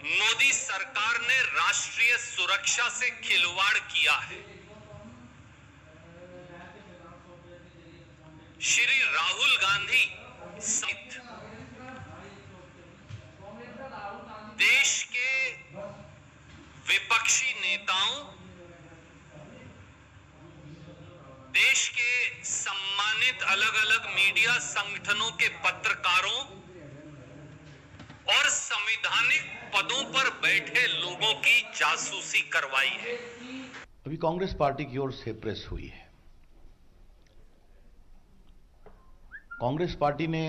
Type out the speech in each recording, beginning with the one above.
मोदी सरकार ने राष्ट्रीय सुरक्षा से खिलवाड़ किया है। श्री राहुल गांधी सहित देश के विपक्षी नेताओं, देश के सम्मानित अलग अलग मीडिया संगठनों के पत्रकारों और संवैधानिक पदों पर बैठे लोगों की जासूसी करवाई है। अभी कांग्रेस पार्टी की ओर से प्रेस हुई है। कांग्रेस पार्टी ने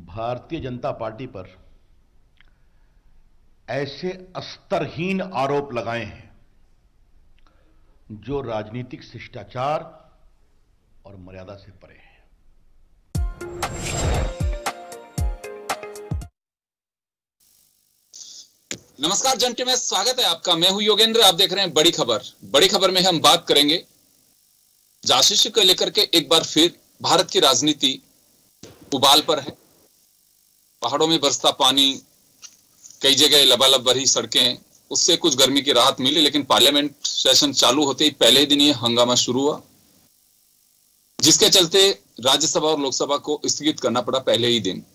भारतीय जनता पार्टी पर ऐसे स्तरहीन आरोप लगाए हैं जो राजनीतिक शिष्टाचार और मर्यादा से परे हैं। नमस्कार जंटी में स्वागत है आपका। मैं हूं योगेंद्र। आप देख रहे हैं बड़ी खबर। बड़ी खबर में हम बात करेंगे जासूसी को लेकर के। एक बार फिर भारत की राजनीति उबाल पर है। पहाड़ों में बरसता पानी, कई जगह लबालब भरी सड़कें, उससे कुछ गर्मी की राहत मिली, लेकिन पार्लियामेंट सेशन चालू होते ही पहले दिन ये हंगामा शुरू हुआ, जिसके चलते राज्यसभा और लोकसभा को स्थगित करना पड़ा पहले ही दिन।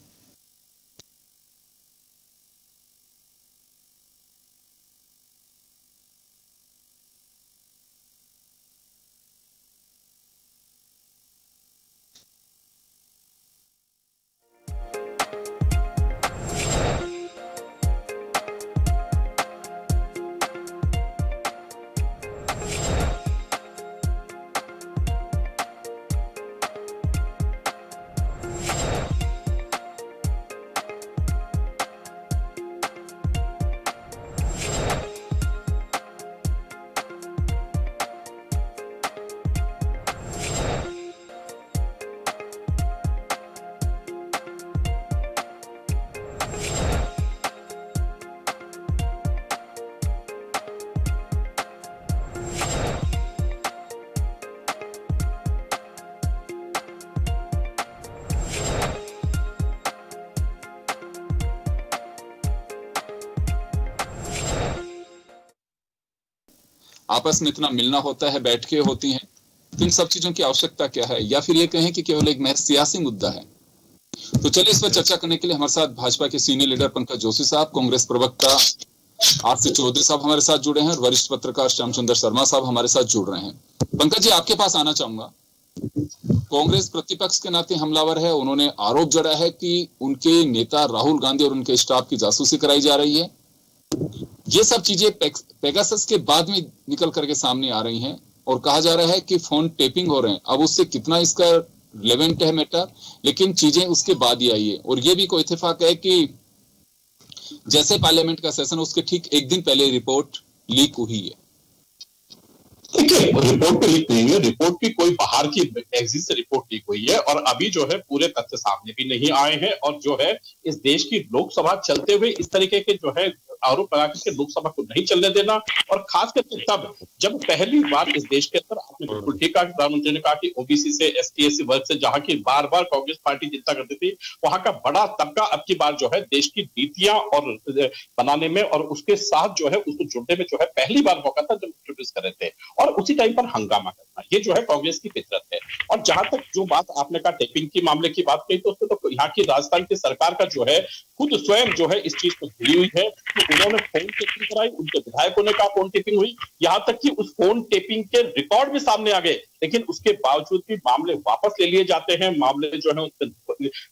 आपस में इतना मिलना होता है, बैठकें होती हैं, तो इन सब चीजों की आवश्यकता क्या है, या फिर ये कहें कि केवल एक महज सियासी मुद्दा है। तो चलिए इस पर चर्चा करने के लिए हमारे साथ भाजपा के सीनियर लीडर पंकज जोशी साहब, कांग्रेस प्रवक्ता आरसी चौधरी साहब हमारे साथ जुड़े हैं और वरिष्ठ पत्रकार श्याम सुंदर शर्मा साहब हमारे साथ जुड़ रहे हैं। पंकज जी, आपके पास आना चाहूंगा। कांग्रेस प्रतिपक्ष के नाते हमलावर है। उन्होंने आरोप जड़ा है कि उनके नेता राहुल गांधी और उनके स्टाफ की जासूसी कराई जा रही है। ये सब चीजें पेगासस के बाद में निकल करके सामने आ रही हैं और कहा जा रहा है कि फोन टेपिंग हो रहे हैं। अब उससे कितना इसका रिलेवेंट है मैटर, लेकिन चीजें उसके बाद ही आई है। और ये भी कोई इत्तेफाक है कि जैसे पार्लियामेंट का सेशन, उसके ठीक एक दिन पहले रिपोर्ट लीक हुई है। देखिए, रिपोर्ट तो लीक नहीं है। रिपोर्ट की कोई बाहर की एग्जिट से रिपोर्ट लीक हुई है और अभी जो है पूरे तथ्य सामने भी नहीं आए हैं। और जो है इस देश की लोकसभा चलते हुए इस तरीके के जो है आरोप लगा के लोकसभा को नहीं चलने देना, और खास करके तब जब पहली बार इस देश के अंदर, आपने बिल्कुल ठीक कहा, प्रधानमंत्री ने कहा कि ओबीसी से, एसटी/एससी वर्ग से जहां की बार बार कांग्रेस पार्टी चिंता करती थी, वहां का बड़ा तबका अब की बार जो है देश की नीतियां और बनाने में और उसके साथ जो है उसको जुड़ने में जो है पहली बार मौका था जब इंट्रोड्यूस कर रहे थे, और उसी टाइम पर हंगामा करना, ये जो है कांग्रेस की फितरत है। और जहां तक जो बात आपने कहा टेपिंग की मामले की बात कही, तो उसमें तो यहाँ की राजस्थान की सरकार का जो है खुद स्वयं जो है इस चीज को जुड़ी हुई है। तो उन्होंने फोन टेपिंग कराई, उनके विधायकों ने कहा फोन टेपिंग हुई, यहाँ तक कि उस फोन टेपिंग के रिकॉर्ड भी सामने आ गए, लेकिन उसके बावजूद भी मामले वापस ले लिए जाते हैं। मामले जो है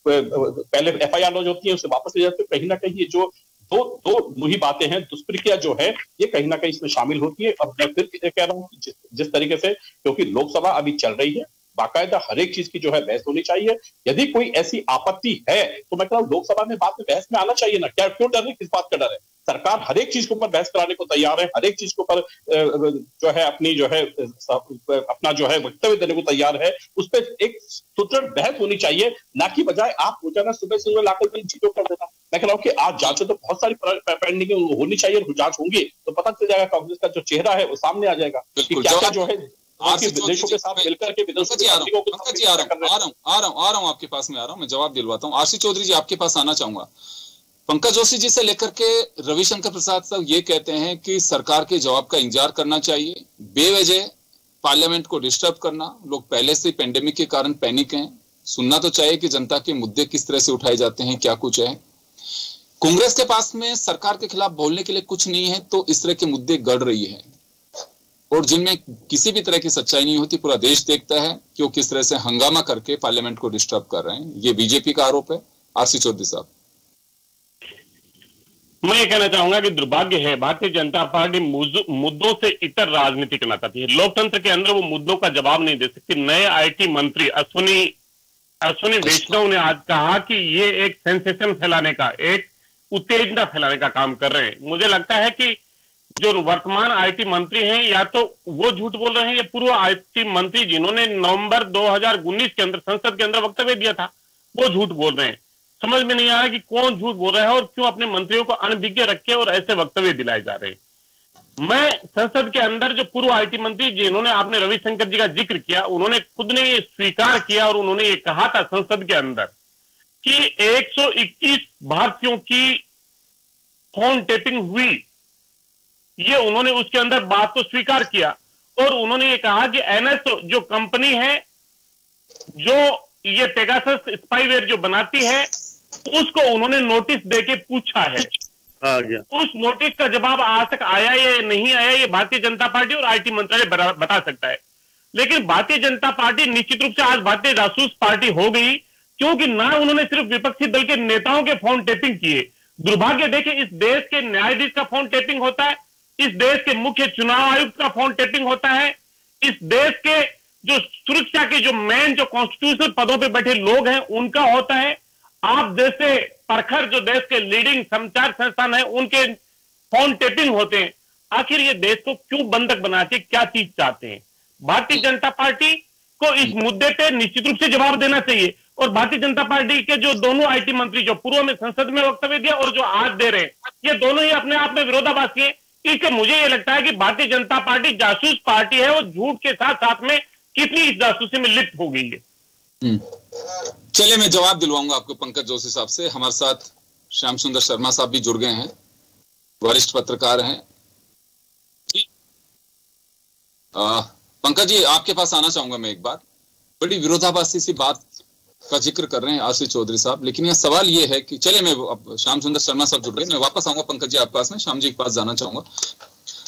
पहले एफआईआर लॉन्च होती है, उसे वापस ले जाते हैं। कहीं ना कहीं ये जो दो मुही बातें हैं, दुष्प्रक्रिया जो है ये कहीं ना कहीं इसमें शामिल होती है। अब मैं फिर कह रहा हूँ कि जिस तरीके से, क्योंकि लोकसभा अभी चल रही है, बाकायदा हर एक चीज की जो है बहस होनी चाहिए। यदि कोई ऐसी आपत्ति है तो मैं कह रहा हूँ लोकसभा में बात में बहस में आना चाहिए ना। क्या क्यों डर है, किस बात का डर है? सरकार हर एक चीज के ऊपर बहस कराने को तैयार है, हर एक चीज के ऊपर जो है अपनी जो है अपना जो है वक्तव्य देने को तैयार है। उस पर एक सुदृढ़ बहस होनी चाहिए, ना कि बजाय आप रोजाना सुबह से लाकर इन चीजों कर देना। मैं कह रहा हूँ कि आज जांचें तो बहुत सारी पेंडिंग होनी चाहिए, और जांच होंगी तो पता चल जाएगा, कांग्रेस का जो चेहरा है वो सामने आ जाएगा कि क्या जो है विदेशों के साथ मिलकर के आ रहा हूँ आपके पास में, आ रहा हूँ, मैं जवाब दिलवाता हूँ। आरसी चौधरी जी, आपके पास आना चाहूंगा। पंकज जोशी जी से लेकर के रविशंकर प्रसाद साहब ये कहते हैं कि सरकार के जवाब का इंतजार करना चाहिए, बेवजह पार्लियामेंट को डिस्टर्ब करना, लोग पहले से पेंडेमिक के कारण पैनिक हैं, सुनना तो चाहिए कि जनता के मुद्दे किस तरह से उठाए जाते हैं, क्या कुछ है। कांग्रेस के पास में सरकार के खिलाफ बोलने के लिए कुछ नहीं है, तो इस तरह के मुद्दे गढ़ रही है और जिनमें किसी भी तरह की सच्चाई नहीं होती। पूरा देश देखता है कि वो किस तरह से हंगामा करके पार्लियामेंट को डिस्टर्ब कर रहे हैं। ये बीजेपी का आरोप है। आरसी चौधरी साहब, मैं ये कहना चाहूंगा कि दुर्भाग्य है भारतीय जनता पार्टी मुद्दों से इतर राजनीति करना चाहती है। लोकतंत्र के अंदर वो मुद्दों का जवाब नहीं दे सकती। नए आईटी मंत्री अश्विनी वैष्णव ने आज कहा कि ये एक सेंसेशन फैलाने का, एक उत्तेजना फैलाने का काम कर रहे हैं। मुझे लगता है कि जो वर्तमान आईटी मंत्री हैं या तो वो झूठ बोल रहे हैं या पूर्व आईटी मंत्री जिन्होंने नवंबर 2019 के अंदर संसद के अंदर वक्तव्य दिया था वो झूठ बोल रहे हैं। समझ में नहीं आ रहा कि कौन झूठ बोल रहा है और क्यों अपने मंत्रियों को अनभिज्ञ रखे और ऐसे वक्तव्य दिलाए जा रहे हैं। मैं संसद के अंदर जो पूर्व आईटी मंत्री जिन्होंने आपने रविशंकर जी का जिक्र किया, उन्होंने खुद ने ये स्वीकार किया और उन्होंने ये कहा था संसद के अंदर कि 121 भारतीयों की फोन टेपिंग हुई। ये उन्होंने उसके अंदर बात को स्वीकार किया और उन्होंने ये कहा कि एनएस जो कंपनी है जो ये पेगासस स्पाईवेयर जो बनाती है उसको उन्होंने नोटिस देके पूछा है। उस नोटिस का जवाब आज तक आया या नहीं आया ये भारतीय जनता पार्टी और आईटी मंत्रालय बता सकता है। लेकिन भारतीय जनता पार्टी निश्चित रूप से आज भारतीय जासूस पार्टी हो गई, क्योंकि ना उन्होंने सिर्फ विपक्षी दल के नेताओं के फोन टेपिंग किए। दुर्भाग्य देखिए, इस देश के न्यायाधीश का फोन टेपिंग होता है, इस देश के मुख्य चुनाव आयुक्त का फोन टेपिंग होता है, इस देश के जो सुरक्षा के जो मेन जो कॉन्स्टिट्यूशनल पदों पे बैठे लोग हैं उनका होता है। आप जैसे प्रखर जो देश के लीडिंग संचार संस्थान है उनके फोन टेपिंग होते हैं। आखिर ये देश को क्यों बंधक बना के क्या चीज चाहते हैं? भारतीय जनता पार्टी को इस मुद्दे पे निश्चित रूप से जवाब देना चाहिए। और भारतीय जनता पार्टी के जो दोनों आईटी मंत्री जो पूर्व में संसद में वक्तव्य दिया और जो आज दे रहे हैं, ये दोनों ही अपने आप में विरोधाभासी है। इससे मुझे ये लगता है कि भारतीय जनता पार्टी जासूस पार्टी है और झूठ के साथ साथ में कितनी इस जासूसी में लिप्त हो गई है। चलिए, मैं जवाब दिलवाऊंगा आपको पंकज जोशी साहब से। हमारे साथ श्याम सुंदर शर्मा साहब भी जुड़ गए हैं, वरिष्ठ पत्रकार हैं। पंकज जी, आपके पास आना चाहूंगा मैं एक बार। बड़ी विरोधाभासी सी बात का जिक्र कर रहे हैं आरसी चौधरी साहब, लेकिन यह सवाल ये है कि चले मैं अब श्याम सुंदर शर्मा साहब जुड़ गए, मैं वापस आऊंगा पंकज जी आपके पास में। श्याम जी के पास जाना चाहूंगा।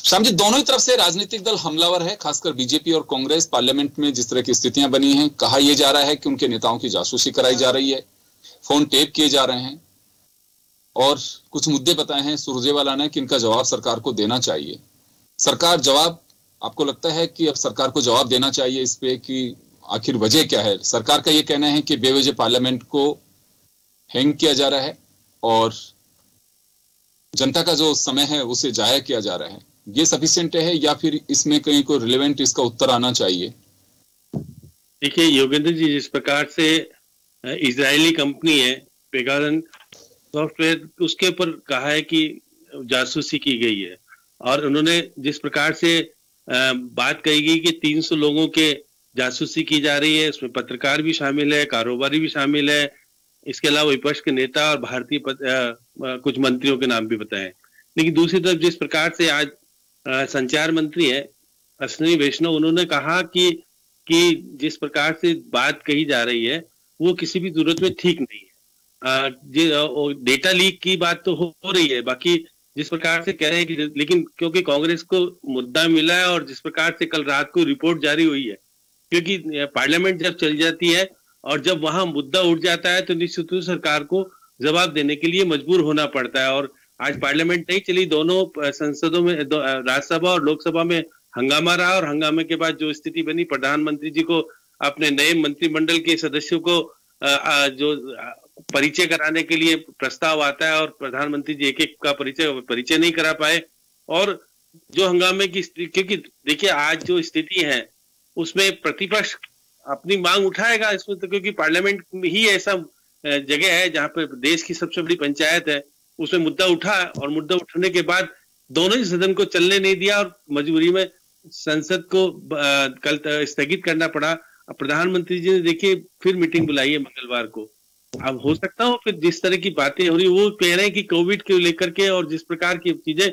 श्याम जी, दोनों ही तरफ से राजनीतिक दल हमलावर है, खासकर बीजेपी और कांग्रेस। पार्लियामेंट में जिस तरह की स्थितियां बनी हैं, कहा यह जा रहा है कि उनके नेताओं की जासूसी कराई जा रही है, फोन टेप किए जा रहे हैं और कुछ मुद्दे बताए हैं सुरजेवाला ने कि इनका जवाब सरकार को देना चाहिए। सरकार जवाब, आपको लगता है कि अब सरकार को जवाब देना चाहिए इस पे कि आखिर वजह क्या है? सरकार का यह कहना है कि बेवजह पार्लियामेंट को हैंग किया जा रहा है और जनता का जो समय है उसे जाया किया जा रहा है। ये सफिशिएंट है या फिर इसमें कहीं कोई रिलेवेंट इसका उत्तर आना चाहिए? देखिए योगेंद्र जी, जिस प्रकार से इजरायली कंपनी है पेगासन सॉफ्टवेयर, उसके ऊपर कहा है कि जासूसी की गई है और उन्होंने जिस प्रकार से बात कही गई कि 300 लोगों के जासूसी की जा रही है, उसमें पत्रकार भी शामिल है, कारोबारी भी शामिल है, इसके अलावा विपक्ष के नेता और भारतीय कुछ मंत्रियों के नाम भी बताए। लेकिन दूसरी तरफ जिस प्रकार से आज संचार मंत्री है अश्विनी वैष्णव, उन्होंने कहा कि जिस प्रकार से बात कही जा रही है वो किसी भी जरूरत में ठीक नहीं है। डेटा लीक की बात तो हो रही है, बाकी जिस प्रकार से कह रहे हैं कि लेकिन क्योंकि कांग्रेस को मुद्दा मिला है और जिस प्रकार से कल रात को रिपोर्ट जारी हुई है, क्योंकि पार्लियामेंट जब चली जाती है और जब वहां मुद्दा उठ जाता है तो निश्चित रूप से सरकार को जवाब देने के लिए मजबूर होना पड़ता है। और आज पार्लियामेंट नहीं चली, दोनों संसदों में, राज्यसभा और लोकसभा में हंगामा रहा और हंगामे के बाद जो स्थिति बनी, प्रधानमंत्री जी को अपने नए मंत्रिमंडल के सदस्यों को जो परिचय कराने के लिए प्रस्ताव आता है और प्रधानमंत्री जी एक एक का परिचय नहीं करा पाए। और जो हंगामे की, क्योंकि देखिए आज जो स्थिति है उसमें प्रतिपक्ष अपनी मांग उठाएगा इसमें, तो क्योंकि पार्लियामेंट ही ऐसा जगह है जहां पर देश की सबसे बड़ी पंचायत है, उसमें मुद्दा उठा और मुद्दा उठने के बाद दोनों ही सदन को चलने नहीं दिया और मजबूरी में संसद को कल स्थगित करना पड़ा। प्रधानमंत्री जी ने देखिए फिर मीटिंग बुलाई है मंगलवार को अब हो सकता हो फिर जिस तरह की बातें हो रही, वो कह रहे हैं कि कोविड को लेकर के और जिस प्रकार की चीजें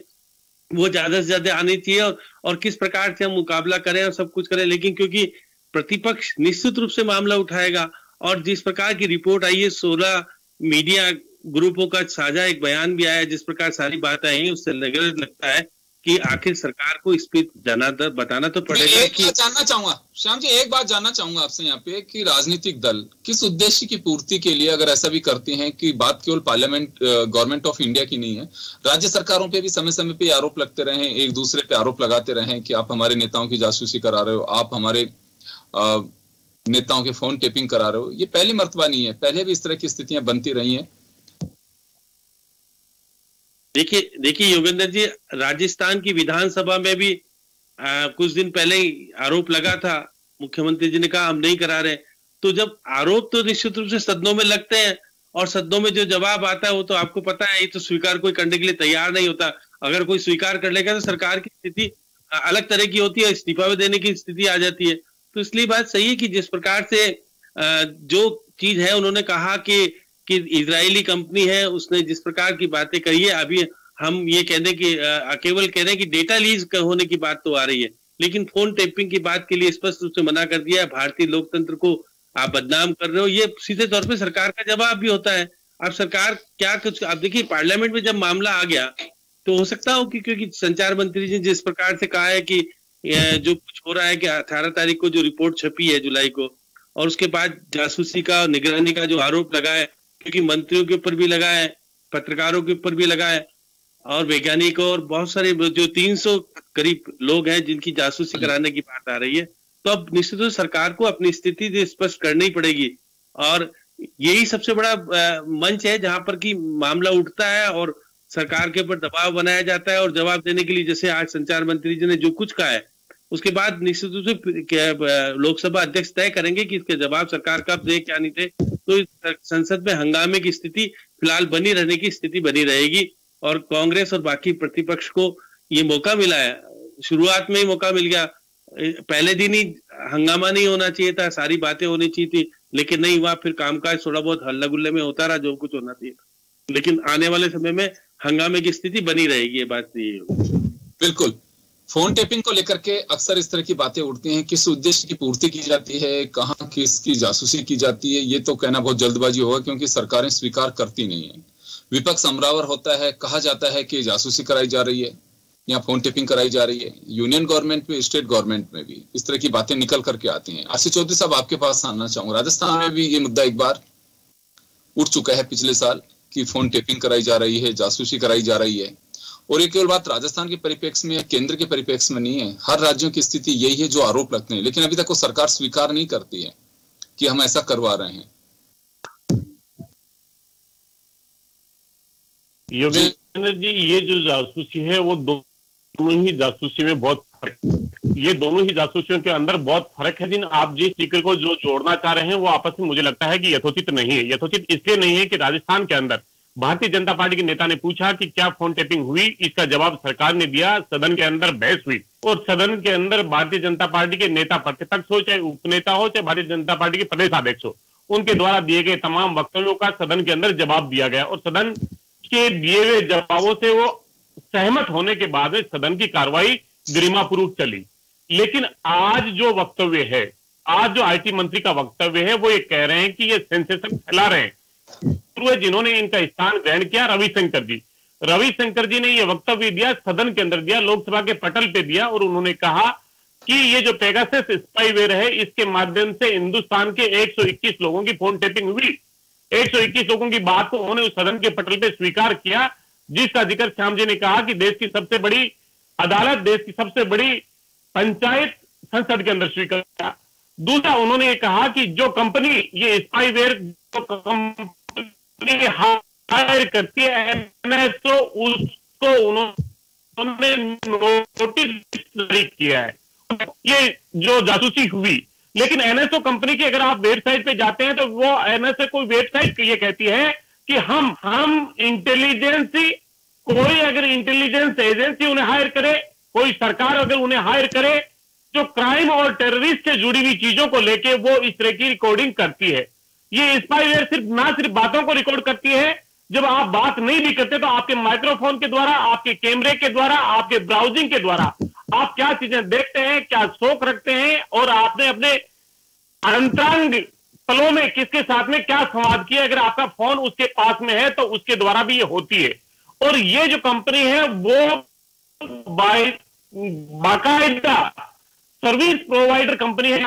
वो ज्यादा से ज्यादा आनी चाहिए, और किस प्रकार से हम मुकाबला करें और सब कुछ करें, लेकिन क्योंकि प्रतिपक्ष निश्चित रूप से मामला उठाएगा, और जिस प्रकार की रिपोर्ट आई है 16 मीडिया ग्रुपों का साझा एक बयान भी आया, जिस प्रकार सारी बातें आई, उससे लगता है कि आखिर सरकार को इस पे बताना तो पड़ेगा। एक बात जानना चाहूंगा श्याम जी, एक बात जानना चाहूंगा आपसे यहाँ पे कि राजनीतिक दल किस उद्देश्य की पूर्ति के लिए अगर ऐसा भी करते हैं कि बात केवल पार्लियामेंट गवर्नमेंट ऑफ इंडिया की नहीं है, राज्य सरकारों पे भी समय समय पे आरोप लगते रहे, एक दूसरे पे आरोप लगाते रहे कि आप हमारे नेताओं की जासूसी करा रहे हो, आप हमारे नेताओं के फोन टेपिंग करा रहे हो, ये पहली मर्तबा नहीं है, पहले भी इस तरह की स्थितियां बनती रही हैं। देखिए योगेंद्र जी, राजस्थान की विधानसभा में भी कुछ दिन पहले ही आरोप लगा था, मुख्यमंत्री जी ने कहा हम नहीं करा रहे। तो जब आरोप तो निश्चित रूप से सदनों में लगते हैं, और सदनों में जो जवाब आता है वो तो आपको पता है, ये तो स्वीकार कोई करने के लिए तैयार नहीं होता। अगर कोई स्वीकार कर लेगा तो सरकार की स्थिति अलग तरह की होती है, इस्तीफा देने की स्थिति आ जाती है। तो इसलिए बात सही है कि जिस प्रकार से जो चीज है, उन्होंने कहा कि इजरायली कंपनी है, उसने जिस प्रकार की बातें कही है, अभी हम ये कहते हैं कि केवल कह रहे हैं कि डेटा लीज होने की बात तो आ रही है, लेकिन फोन टेपिंग की बात के लिए स्पष्ट रूप से मना कर दिया है। भारतीय लोकतंत्र को आप बदनाम कर रहे हो, ये सीधे तौर पे सरकार का जवाब भी होता है। अब सरकार क्या कुछ, अब देखिए पार्लियामेंट में जब मामला आ गया तो हो सकता हो कि क्योंकि संचार मंत्री जी जिस प्रकार से कहा है कि जो कुछ हो रहा है कि 18 तारीख को जो रिपोर्ट छपी है जुलाई को, और उसके बाद जासूसी का निगरानी का जो आरोप लगा है, क्योंकि मंत्रियों के ऊपर भी लगा है, पत्रकारों के ऊपर भी लगा है, और वैज्ञानिकों और बहुत सारे जो 300 करीब लोग हैं जिनकी जासूसी कराने की बात आ रही है, तो अब निश्चित रूप से सरकार को अपनी स्थिति स्पष्ट करनी पड़ेगी। और यही सबसे बड़ा मंच है जहां पर कि मामला उठता है और सरकार के ऊपर दबाव बनाया जाता है, और जवाब देने के लिए जैसे आज संचार मंत्री जी ने जो कुछ कहा है, उसके बाद निश्चित रूप से लोकसभा अध्यक्ष तय करेंगे कि इसके जवाब सरकार कब दे क्या नहीं दे। तो संसद में हंगामे की स्थिति फिलहाल बनी रहने की स्थिति बनी रहेगी, और कांग्रेस और बाकी प्रतिपक्ष को ये मौका मिला है, शुरुआत में ही मौका मिल गया, पहले दिन ही हंगामा नहीं होना चाहिए था, सारी बातें होनी चाहिए थी, लेकिन नहीं हुआ। फिर कामकाज थोड़ा बहुत हल्ला गुल्ले में होता रहा जो कुछ होना चाहिए, लेकिन आने वाले समय में हंगामे की स्थिति बनी रहेगी, ये बात नहीं है। बिल्कुल, फोन टेपिंग को लेकर के अक्सर इस तरह की बातें उठती हैं, किस उद्देश्य की पूर्ति की जाती है, कहाँ किसकी जासूसी की जाती है, ये तो कहना बहुत जल्दबाजी होगा, क्योंकि सरकारें स्वीकार करती नहीं है। विपक्ष हमरावर होता है, कहा जाता है कि जासूसी कराई जा रही है या फोन टेपिंग कराई जा रही है। यूनियन गवर्नमेंट में, स्टेट गवर्नमेंट में भी इस तरह की बातें निकल करके आती हैं। आशीष चौधरी साहब, आपके पास आना चाहूंगा, राजस्थान में भी ये मुद्दा एक बार उठ चुका है पिछले साल कि फोन टेपिंग कराई जा रही है, जासूसी कराई जा रही है। और ये केवल बात राजस्थान के परिप्रेक्ष्य में या केंद्र के परिप्रेक्ष्य में नहीं है, हर राज्यों की स्थिति यही है जो आरोप लगते हैं, लेकिन अभी तक वो सरकार स्वीकार नहीं करती है कि हम ऐसा करवा रहे हैं। योगेंद्र जी, ये जो जासूसी है वो दोनों ही जासूसी में बहुत फर्क, ये दोनों ही जासूसियों के अंदर बहुत फर्क है। जिन आप जिस जिक्र को जो जोड़ना चाह रहे हैं वो आपस में मुझे लगता है कि यथोचित नहीं है। यथोचित इसलिए नहीं है कि राजस्थान के अंदर भारतीय जनता पार्टी के नेता ने पूछा कि क्या फोन टेपिंग हुई, इसका जवाब सरकार ने दिया, सदन के अंदर बहस हुई, और सदन के अंदर भारतीय जनता पार्टी के नेता प्रतिपक्ष हो, चाहे उपनेता हो, चाहे भारतीय जनता पार्टी के प्रदेशाध्यक्ष हो, उनके द्वारा दिए गए तमाम वक्तव्यों का सदन के अंदर जवाब दिया गया, और सदन के दिए हुए जवाबों से वो सहमत होने के बाद सदन की कार्रवाई गरिमापूर्वक चली। लेकिन आज जो वक्तव्य है, आज जो आईटी मंत्री का वक्तव्य है, वो ये कह रहे हैं कि ये सेंसेशन फैला रहे हैं। जिन्होंने इनका स्थान ग्रहण किया, रविशंकर जी ने ये वक्तव्य दिया, सदन के अंदर दिया, लोकसभा के पटल पे दिया, और उन्होंने कहा कि ये जो पेगासस स्पाईवेयर है, इसके माध्यम से हिंदुस्तान के 121 लोगों की फोन टेपिंग हुई। 121 लोगों की बात को उन्होंने उस सदन के पटल पे स्वीकार किया, जिसका जिक्र श्याम जी ने कहा कि देश की सबसे बड़ी अदालत, देश की सबसे बड़ी पंचायत संसद के अंदर स्वीकार किया। दूसरा, उन्होंने ये कहा कि जो कंपनी ये स्पाईवेयर कंपनी हायर करती है एनएसओ, उसको उन्होंने नोटिस जारी किया है। ये जो जासूसी हुई, लेकिन एनएसओ कंपनी की अगर आप वेबसाइट पे जाते हैं तो वो एनएसओ कोई वेबसाइट ये कहती है कि हम इंटेलिजेंस, कोई अगर इंटेलिजेंस एजेंसी उन्हें हायर करे, कोई सरकार अगर उन्हें हायर करे, जो क्राइम और टेररिस्ट से जुड़ी हुई चीजों को लेके वो इस तरह की रिकॉर्डिंग करती है। ये स्पाईवेयर सिर्फ बातों को रिकॉर्ड करती है, जब आप बात नहीं भी करते तो आपके माइक्रोफोन के द्वारा, आपके कैमरे के द्वारा, आपके ब्राउजिंग के द्वारा आप क्या चीजें देखते हैं, क्या शौक रखते हैं, और आपने अपने अंतरंग पलों में किसके साथ में क्या संवाद किया, अगर आपका फोन उसके पास में है तो उसके द्वारा भी ये होती है। और ये जो कंपनी है वो बाकायदा सर्विस प्रोवाइडर कंपनी है,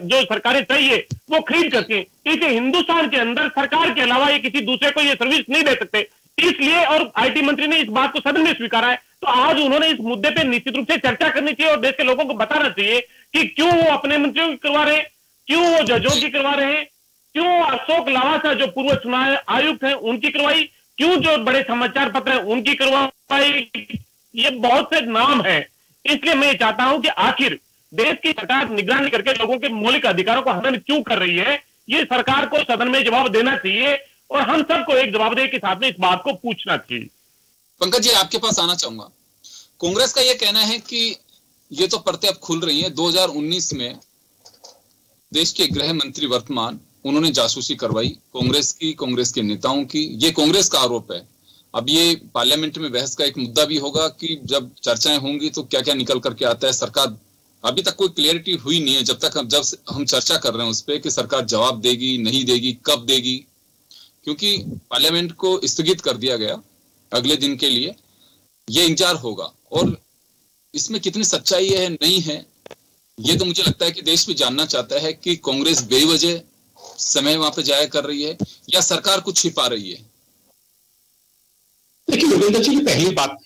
जो सरकारें चाहिए वो खरीद करती है। इसे हिंदुस्तान के अंदर सरकार के अलावा ये किसी दूसरे को ये सर्विस नहीं दे सकते, इसलिए और आईटी मंत्री ने इस बात को सदन में स्वीकारा है। तो आज उन्होंने इस मुद्दे पे निश्चित रूप से चर्चा करनी चाहिए और देश के लोगों को बताना चाहिए कि क्यों वो अपने मंत्रियों की करवा रहे हैं, क्यों वो जजों की करवा रहे हैं, क्यों अशोक लावासा जो पूर्व चुनाव आयुक्त हैं उनकी करवाई, क्यों जो बड़े समाचार पत्र हैं उनकी करवाई। ये बहुत से नाम है। इसलिए मैं चाहता हूं कि आखिर देश की सरकार निगरानी करके लोगों के मौलिक अधिकारों को हनन क्यों कर रही है, ये सरकार को सदन में जवाब देना चाहिए और हम सबको एक जवाबदेही के साथ में इस बात को पूछना चाहिए। पंकज जी, आपके पास आना चाहूंगा। कांग्रेस का यह कहना है कि ये तो परतें अब खुल रही हैं। 2019 में देश के गृह मंत्री वर्तमान, उन्होंने जासूसी करवाई कांग्रेस की, कांग्रेस के नेताओं की। ये कांग्रेस का आरोप है। अब ये पार्लियामेंट में बहस का एक मुद्दा भी होगा कि जब चर्चाएं होंगी तो क्या क्या निकल करके आता है। सरकार अभी तक कोई क्लियरिटी हुई नहीं है, जब हम चर्चा कर रहे हैं उस पर कि सरकार जवाब देगी, नहीं देगी, कब देगी, क्योंकि पार्लियामेंट को स्थगित कर दिया गया अगले दिन के लिए। ये इंतजार होगा और इसमें कितनी सच्चाई है नहीं है, ये तो मुझे लगता है कि देश भी जानना चाहता है कि कांग्रेस बेवजह समय वहां पे जाया कर रही है या सरकार कुछ छिपा रही है। देखिए योगेंद्र जी, पहली बात,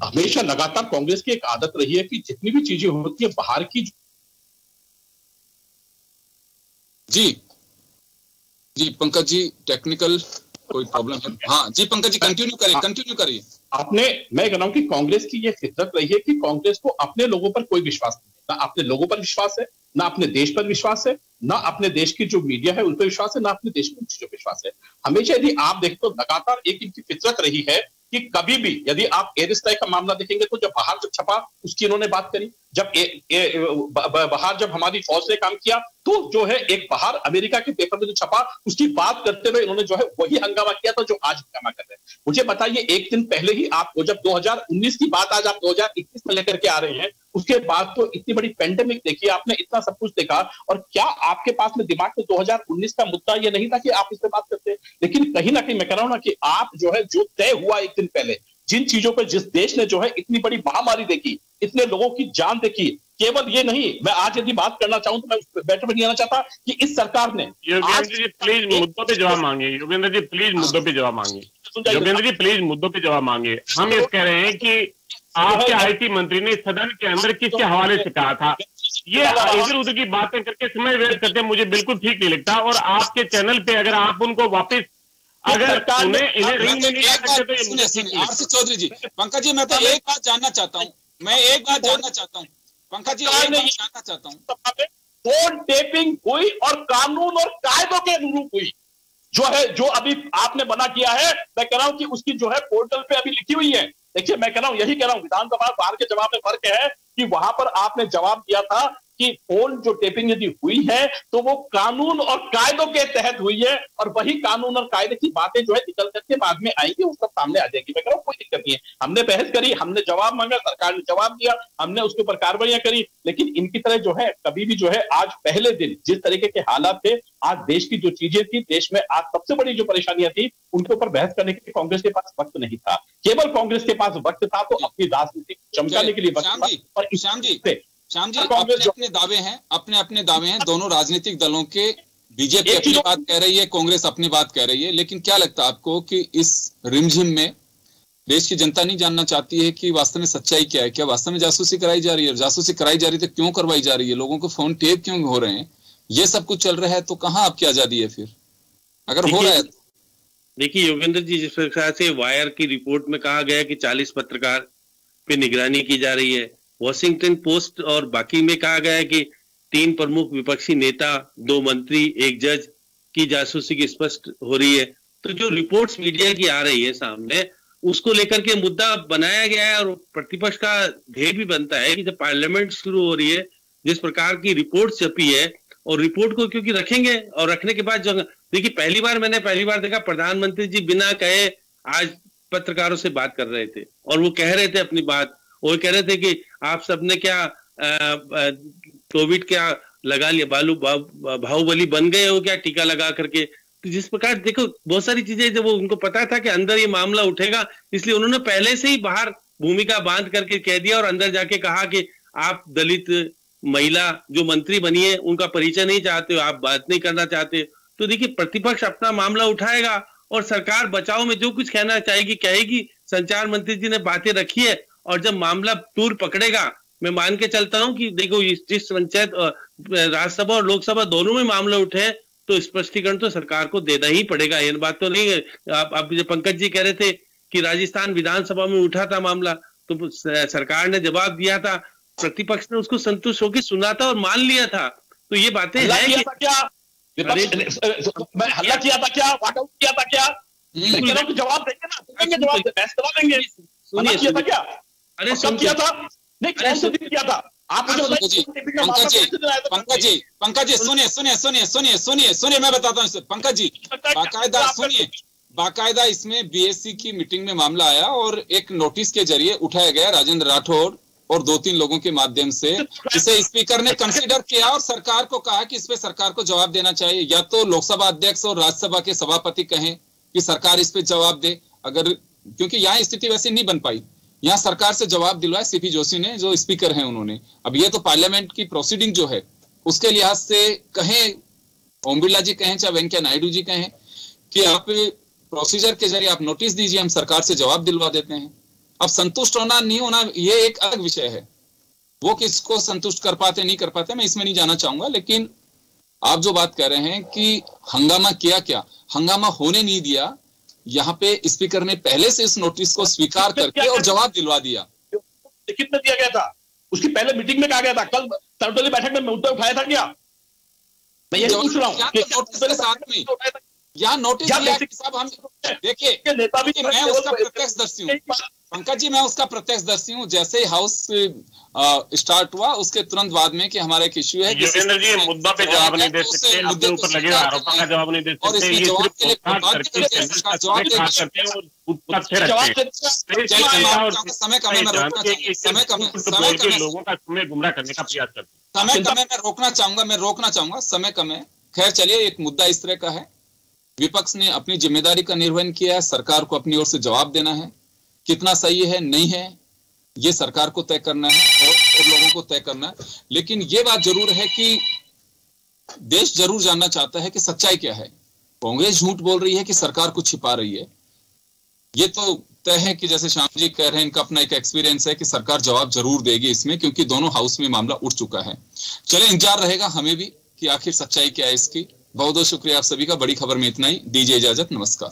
हमेशा लगातार कांग्रेस की एक आदत रही है कि जितनी भी चीजें होती है बाहर की। जी पंकज जी, टेक्निकल कोई प्रॉब्लम है? हाँ जी पंकज जी, कंटिन्यू करिए। मैं कह रहा हूं कि कांग्रेस की यह फितरत रही है कि कांग्रेस को अपने लोगों पर कोई विश्वास नहीं है। ना अपने लोगों पर विश्वास है, ना अपने देश पर विश्वास है, ना अपने देश की जो मीडिया है उन पर विश्वास है, ना अपने देश में जो विश्वास है। हमेशा यदि आप देखते हो लगातार एक इनकी फितरत रही है कि कभी भी यदि आप एयर स्ट्राइक का मामला देखेंगे तो जब बाहर जब छपा उसकी इन्होंने बात करी, जब बाहर जब हमारी फौज ने काम किया तो जो है एक बाहर अमेरिका के पेपर में जो छपा उसकी बात करते हुए इन्होंने जो है वही हंगामा किया था जो आज हंगामा कर रहे हैं। मुझे बताइए, एक दिन पहले ही आपको जब 2019 की बात आज आप 2021 में लेकर के आ रहे हैं, उसके बाद तो इतनी बड़ी पेंडेमिक देखी, आपने इतना सब कुछ देखा, और क्या आपके पास में दिमाग में 2019 का मुद्दा ये नहीं था कि आप इस पे बात करते? लेकिन कहीं ना कहीं मैं कह रहा हूं ना कि आप जो है जो तय हुआ एक दिन पहले, जिन चीजों पर जिस देश ने जो है इतनी बड़ी महामारी देखी, इतने लोगों की जान देखी, केवल ये नहीं, मैं आज यदि बात करना चाहूं तो मैं बैठक में नहीं आना चाहता कि इस सरकार ने योगेंद्र जी प्लीज मुद्दों पे जवाब मांगिए। योगेंद्र जी प्लीज मुद्दों पे जवाब मांगिए। योगेंद्र जी प्लीज मुद्दों पे जवाब मांगिए। हम ये कह रहे हैं कि आपके आईटी मंत्री ने सदन के अंदर किसके हवाले से कहा था? ये इधर उधर की बातें करके समय व्यस्त करते मुझे बिल्कुल ठीक नहीं लगता। और आपके चैनल पे अगर आप उनको वापस अगर इन्हें रिंग में नहीं ला सकते तो आरसी चौधरी जी, पंकज जी, मैं तो एक बात जानना चाहता हूँ, पंकज जी जानना चाहता हूँ, फोन टेपिंग हुई और कानून और कायदों के अनुरूप हुई, जो अभी आपने बना किया है, मैं कह रहा हूं कि उसकी जो है पोर्टल पे अभी लिखी हुई है। देखिए मैं कह रहा हूं, यही कह रहा हूं, विधानसभा बाहर के जवाब में फर्क है कि वहां पर आपने जवाब दिया था कि फोन जो टेपिंग यदि हुई है तो वो कानून और कायदों के तहत हुई है, और वही कानून और कायदे की बातें जो है निकल करके बाद में आएंगी, वो सब सामने आ जाएगी। मैं कह रहा हूं कोई दिक्कत नहीं है, हमने बहस करी, हमने जवाब मांगा, सरकार ने जवाब दिया, हमने उसके ऊपर कार्रवाइयां करी। लेकिन इनकी तरह जो है कभी भी जो है आज पहले दिन जिस तरीके के हालात थे, आज देश की जो चीजें थी, देश में आज सबसे बड़ी जो परेशानियां थी, उनके ऊपर बहस करने के लिए कांग्रेस के पास वक्त नहीं था। केवल कांग्रेस के पास वक्त था तो अपनी राजनीति चमकाने के लिए वक्त था। और श्याम जी, अपने दावे हैं दोनों राजनीतिक दलों के। बीजेपी अपनी बात कह रही है, कांग्रेस अपनी बात कह रही है, लेकिन क्या लगता है आपको कि इस रिमझिम में देश की जनता नहीं जानना चाहती है कि वास्तव में सच्चाई क्या है? क्या वास्तव में जासूसी कराई जा रही है? जासूसी कराई जा रही है तो क्यों करवाई जा रही है? लोगों को फोन टेप क्यों हो रहे हैं? ये सब कुछ चल रहा है तो कहाँ आपकी आजादी है फिर, अगर हो रहा है? देखिए योगेंद्र जी, जिस प्रकार से वायर की रिपोर्ट में कहा गया कि 40 पत्रकार पे निगरानी की जा रही है, वॉशिंगटन पोस्ट और बाकी में कहा गया है कि 3 प्रमुख विपक्षी नेता, 2 मंत्री, 1 जज की जासूसी की स्पष्ट हो रही है। तो जो रिपोर्ट्स मीडिया की आ रही है सामने, उसको लेकर के मुद्दा बनाया गया है और प्रतिपक्ष का ध्येय भी बनता है कि जब पार्लियामेंट शुरू हो रही है, जिस प्रकार की रिपोर्ट छपी है और रिपोर्ट को क्योंकि रखेंगे, और रखने के बाद जो देखिए पहली बार देखा प्रधानमंत्री जी बिना कहे आज पत्रकारों से बात कर रहे थे और वो कह रहे थे अपनी बात। वो कह रहे थे कि आप सबने क्या कोविड क्या लगा लिया, बाहुबली बन गए हो क्या टीका लगा करके। तो जिस प्रकार देखो बहुत सारी चीजें जब वो उनको पता था कि अंदर ये मामला उठेगा, इसलिए उन्होंने पहले से ही बाहर भूमिका बांध करके कह दिया और अंदर जाके कहा कि आप दलित महिला जो मंत्री बनी है उनका परिचय नहीं चाहते हो, आप बात नहीं करना चाहते। तो देखिए प्रतिपक्ष अपना मामला उठाएगा और सरकार बचाव में जो कुछ कहना चाहेगी कहेगी। संचार मंत्री जी ने बातें रखी है और जब मामला टूर पकड़ेगा, मैं मान के चलता हूं कि देखो जिस पंचायत राज्यसभा और लोकसभा दोनों में मामले उठे तो स्पष्टीकरण तो सरकार को देना ही पड़ेगा। ये बात तो नहीं है। आप जो पंकज जी कह रहे थे कि राजस्थान विधानसभा में उठा था मामला, तो सरकार ने जवाब दिया था, प्रतिपक्ष ने उसको संतुष्ट होकर सुना था और मान लिया था। तो ये बातें हैं कि हल्ला किया था क्या, वॉकआउट किया था क्या, जवाब देंगे ना, जवाब बहस करा देंगे। हल्ला किया था क्या, अरे सब किया था, नहीं कौन से दिन किया था आप मुझे बताइए। पंकज जी सुनिए, मैं बताता हूँ पंकज जी, बाकायदा सुनिए, बाकायदा इसमें बीएससी की मीटिंग में मामला आया और एक नोटिस के जरिए उठाया गया राजेंद्र राठौड़ और 2-3 लोगों के माध्यम से। इसे स्पीकर ने कंसीडर किया और सरकार को कहा कि इस पे सरकार को जवाब देना चाहिए। या तो लोकसभा अध्यक्ष और राज्यसभा के सभापति कहें कि सरकार इस पे जवाब दे, अगर क्योंकि यहाँ स्थिति वैसे नहीं बन पाई, यहाँ सरकार से जवाब दिलवाया सीपी जोशी ने जो स्पीकर हैं उन्होंने। अब ये तो पार्लियामेंट की प्रोसीडिंग जो है उसके लिहाज से कहें, ओम बिरला जी कहें चाहे वेंकैया नायडू जी कहें कि आप प्रोसीजर के जरिए आप नोटिस दीजिए, हम सरकार से जवाब दिलवा देते हैं। अब संतुष्ट होना नहीं होना ये एक अलग विषय है, वो किसको संतुष्ट कर पाते नहीं कर पाते मैं इसमें नहीं जाना चाहूंगा। लेकिन आप जो बात कह रहे हैं कि हंगामा किया, क्या हंगामा होने नहीं दिया। यहाँ पे स्पीकर ने पहले से इस नोटिस को स्वीकार करके और जवाब दिलवा दिया। लिखित में दिया गया था, उसकी पहले मीटिंग में कहा गया था, कल सर्वदलीय बैठक में मुद्दा उठाया था क्या, मैं यही पूछ रहा हूँ। यहाँ नोटिस साहब हम देखिए, नेता भी मैं उसका प्रत्यक्षदर्शी हूँ पंकज जी, मैं उसका प्रत्यक्षदर्शी हूँ। जैसे ही हाउस स्टार्ट हुआ उसके तुरंत बाद में कि हमारा एक इश्यू है, योगेंद्र जी मुद्दा पे जवाब नहीं दे सकते, मुद्दे ऊपर लगे आरोपों का जवाब नहीं दे सकते, और इसमें जवाब के लिए समय कम है, मैं लोगों का समय गुमराह करने का प्रयास करते हैं। समय कम है, मैं रोकना चाहूंगा, समय कम है। खैर चलिए, एक मुद्दा इस तरह का है, विपक्ष ने अपनी जिम्मेदारी का निर्वहन किया है, सरकार को अपनी ओर से जवाब देना है। कितना सही है नहीं है ये सरकार को तय करना है और लोगों को तय करना है। लेकिन ये बात जरूर है कि देश जरूर जानना चाहता है कि सच्चाई क्या है। कांग्रेस झूठ बोल रही है कि सरकार कुछ छिपा रही है, ये तो तय है कि जैसे श्याम जी कह रहे हैं, इनका अपना एक एक्सपीरियंस है कि सरकार जवाब जरूर देगी इसमें, क्योंकि दोनों हाउस में मामला उठ चुका है। चले, इंतजार रहेगा हमें भी कि आखिर सच्चाई क्या है इसकी। बहुत बहुत शुक्रिया आप सभी का। बड़ी खबर में इतना ही, दीजिए इजाजत, नमस्कार।